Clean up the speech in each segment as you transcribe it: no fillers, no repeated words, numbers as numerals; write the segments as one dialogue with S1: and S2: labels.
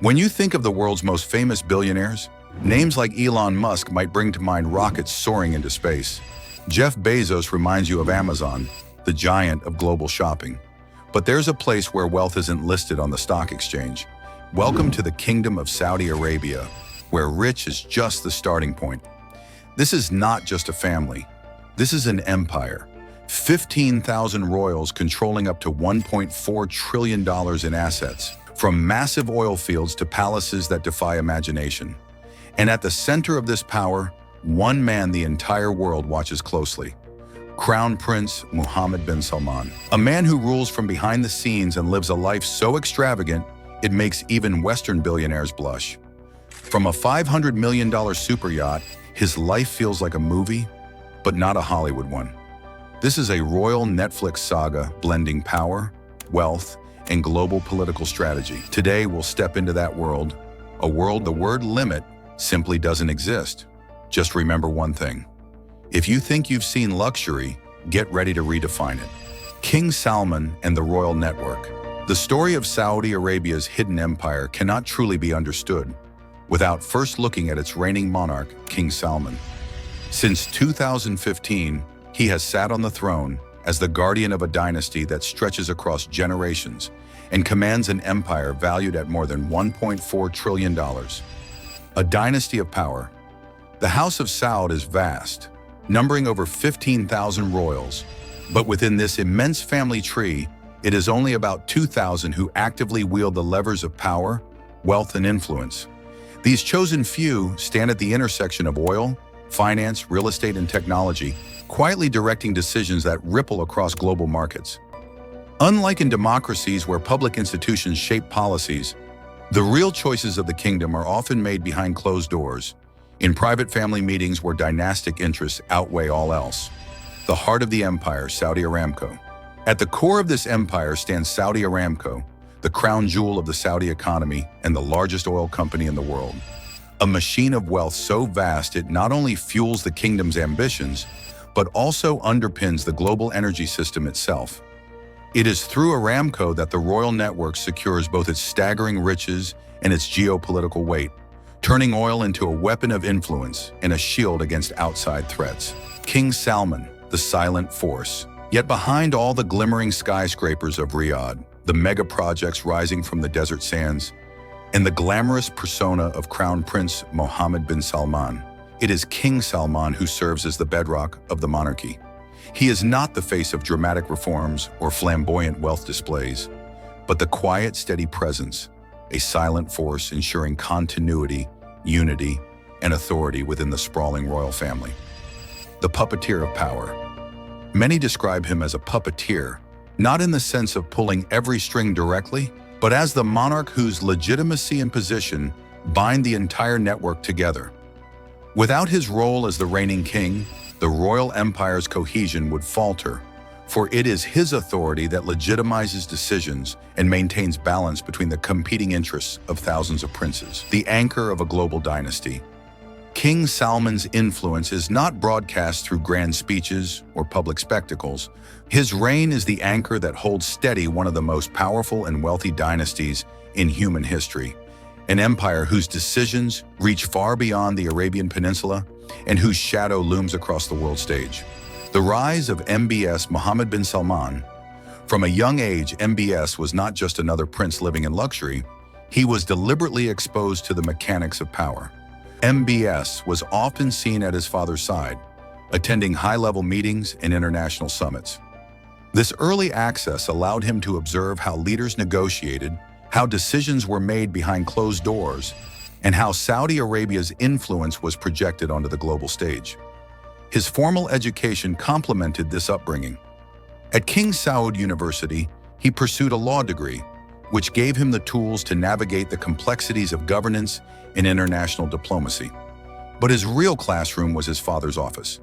S1: When you think of the world's most famous billionaires, names like Elon Musk might bring to mind rockets soaring into space. Jeff Bezos reminds you of Amazon, the giant of global shopping. But there's a place where wealth isn't listed on the stock exchange. Welcome to the Kingdom of Saudi Arabia, where rich is just the starting point. This is not just a family. This is an empire. 15,000 royals controlling up to $1.4 trillion in assets, from massive oil fields to palaces that defy imagination. And at the center of this power, one man the entire world watches closely. Crown Prince Mohammed bin Salman, a man who rules from behind the scenes and lives a life so extravagant, it makes even Western billionaires blush. From a $500 million super yacht, his life feels like a movie, but not a Hollywood one. This is a royal Netflix saga blending power, wealth, and global political strategy. Today, we'll step into that world, a world the word limit simply doesn't exist. Just remember one thing. If you think you've seen luxury, get ready to redefine it. King Salman and the Royal Network. The story of Saudi Arabia's hidden empire cannot truly be understood without first looking at its reigning monarch, King Salman. Since 2015, he has sat on the throne as the guardian of a dynasty that stretches across generations and commands an empire valued at more than $1.4 trillion. A dynasty of power. The House of Saud is vast, numbering over 15,000 royals, but within this immense family tree, it is only about 2,000 who actively wield the levers of power, wealth, and influence. These chosen few stand at the intersection of oil, finance, real estate, and technology, quietly directing decisions that ripple across global markets. Unlike in democracies where public institutions shape policies, the real choices of the kingdom are often made behind closed doors, in private family meetings where dynastic interests outweigh all else. The heart of the empire, Saudi Aramco. At the core of this empire stands Saudi Aramco, the crown jewel of the Saudi economy and the largest oil company in the world. A machine of wealth so vast it not only fuels the kingdom's ambitions, but also underpins the global energy system itself. It is through Aramco that the royal network secures both its staggering riches and its geopolitical weight, turning oil into a weapon of influence and a shield against outside threats. King Salman, the silent force. Yet behind all the glimmering skyscrapers of Riyadh, the mega projects rising from the desert sands, and the glamorous persona of Crown Prince Mohammed bin Salman, it is King Salman who serves as the bedrock of the monarchy. He is not the face of dramatic reforms or flamboyant wealth displays, but the quiet, steady presence, a silent force ensuring continuity, unity, and authority within the sprawling royal family. The puppeteer of power. Many describe him as a puppeteer, not in the sense of pulling every string directly, but as the monarch whose legitimacy and position bind the entire network together. Without his role as the reigning king, the royal empire's cohesion would falter, for it is his authority that legitimizes decisions and maintains balance between the competing interests of thousands of princes. The anchor of a global dynasty. King Salman's influence is not broadcast through grand speeches or public spectacles. His reign is the anchor that holds steady one of the most powerful and wealthy dynasties in human history, an empire whose decisions reach far beyond the Arabian Peninsula and whose shadow looms across the world stage. The rise of MBS Mohammed bin Salman. From a young age, MBS was not just another prince living in luxury, he was deliberately exposed to the mechanics of power. MBS was often seen at his father's side, attending high-level meetings and international summits. This early access allowed him to observe how leaders negotiated, how decisions were made behind closed doors, and how Saudi Arabia's influence was projected onto the global stage. His formal education complemented this upbringing. At King Saud University, he pursued a law degree, which gave him the tools to navigate the complexities of governance and international diplomacy. But his real classroom was his father's office.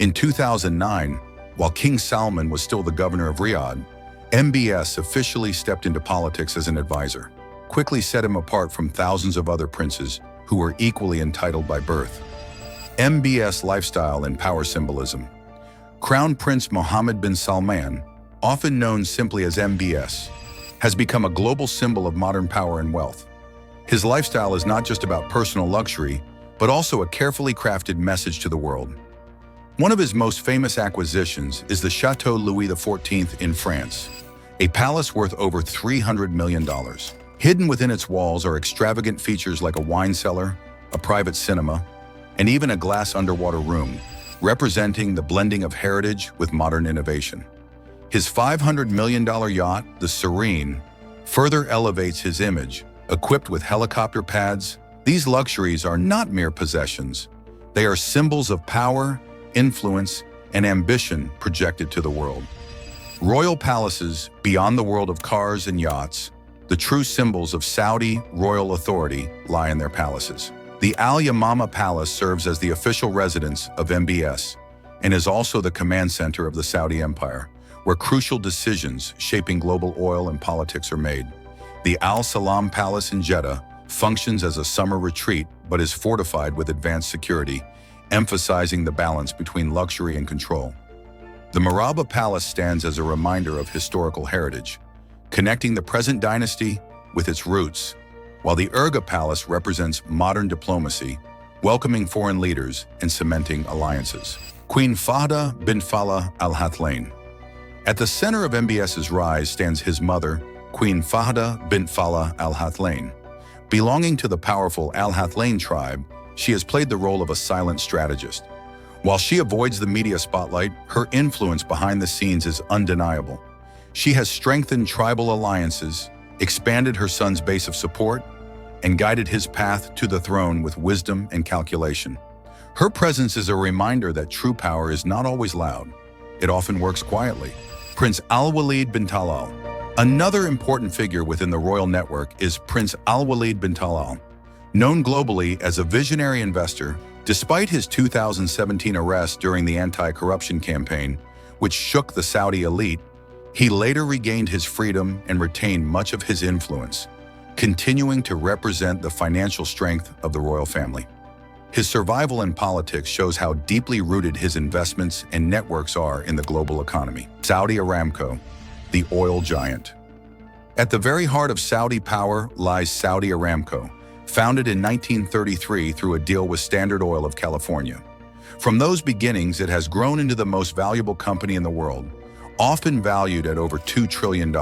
S1: In 2009, while King Salman was still the governor of Riyadh, MBS officially stepped into politics as an advisor, quickly set him apart from thousands of other princes who were equally entitled by birth. MBS lifestyle and power symbolism. Crown Prince Mohammed bin Salman, often known simply as MBS, has become a global symbol of modern power and wealth. His lifestyle is not just about personal luxury, but also a carefully crafted message to the world. One of his most famous acquisitions is the Chateau Louis XIV in France, a palace worth over $300 million. Hidden within its walls are extravagant features like a wine cellar, a private cinema, and even a glass underwater room, representing the blending of heritage with modern innovation. His $500 million yacht, the Serene, further elevates his image, equipped with helicopter pads. These luxuries are not mere possessions. They are symbols of power, influence, and ambition projected to the world. Royal palaces, beyond the world of cars and yachts, the true symbols of Saudi royal authority, lie in their palaces. The Al Yamama Palace serves as the official residence of MBS and is also the command center of the Saudi Empire, where crucial decisions shaping global oil and politics are made. The Al Salam Palace in Jeddah functions as a summer retreat but is fortified with advanced security, emphasizing the balance between luxury and control. The Maraba Palace stands as a reminder of historical heritage, connecting the present dynasty with its roots, while the Urga Palace represents modern diplomacy, welcoming foreign leaders and cementing alliances. Queen Fahda bint Falah Al Hathlain. At the center of MBS's rise stands his mother, Queen Fahda bint Falah Al Hathlain. Belonging to the powerful Al Hathlain tribe, she has played the role of a silent strategist. While she avoids the media spotlight, her influence behind the scenes is undeniable. She has strengthened tribal alliances, expanded her son's base of support, and guided his path to the throne with wisdom and calculation. Her presence is a reminder that true power is not always loud. It often works quietly. Prince Al-Walid bin Talal. Another important figure within the royal network is Prince Al-Walid bin Talal. Known globally as a visionary investor, despite his 2017 arrest during the anti-corruption campaign, which shook the Saudi elite, he later regained his freedom and retained much of his influence, continuing to represent the financial strength of the royal family. His survival in politics shows how deeply rooted his investments and networks are in the global economy. Saudi Aramco, the oil giant. At the very heart of Saudi power lies Saudi Aramco, founded in 1933 through a deal with Standard Oil of California. From those beginnings, it has grown into the most valuable company in the world, often valued at over $2 trillion.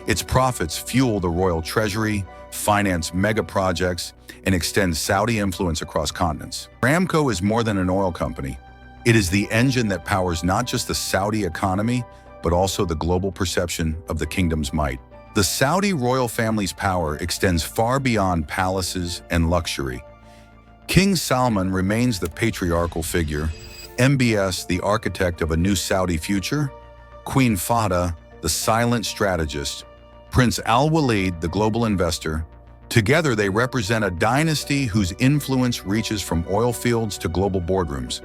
S1: Its profits fuel the royal treasury, finance mega projects, and extend Saudi influence across continents. Aramco is more than an oil company. It is the engine that powers not just the Saudi economy, but also the global perception of the kingdom's might. The Saudi royal family's power extends far beyond palaces and luxury. King Salman remains the patriarchal figure, MBS the architect of a new Saudi future, Queen Fahda the silent strategist, Prince Al-Walid the global investor. Together they represent a dynasty whose influence reaches from oil fields to global boardrooms.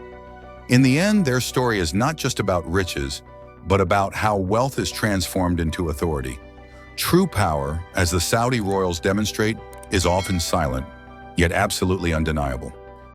S1: In the end, their story is not just about riches, but about how wealth is transformed into authority. True power, as the Saudi royals demonstrate, is often silent, yet absolutely undeniable.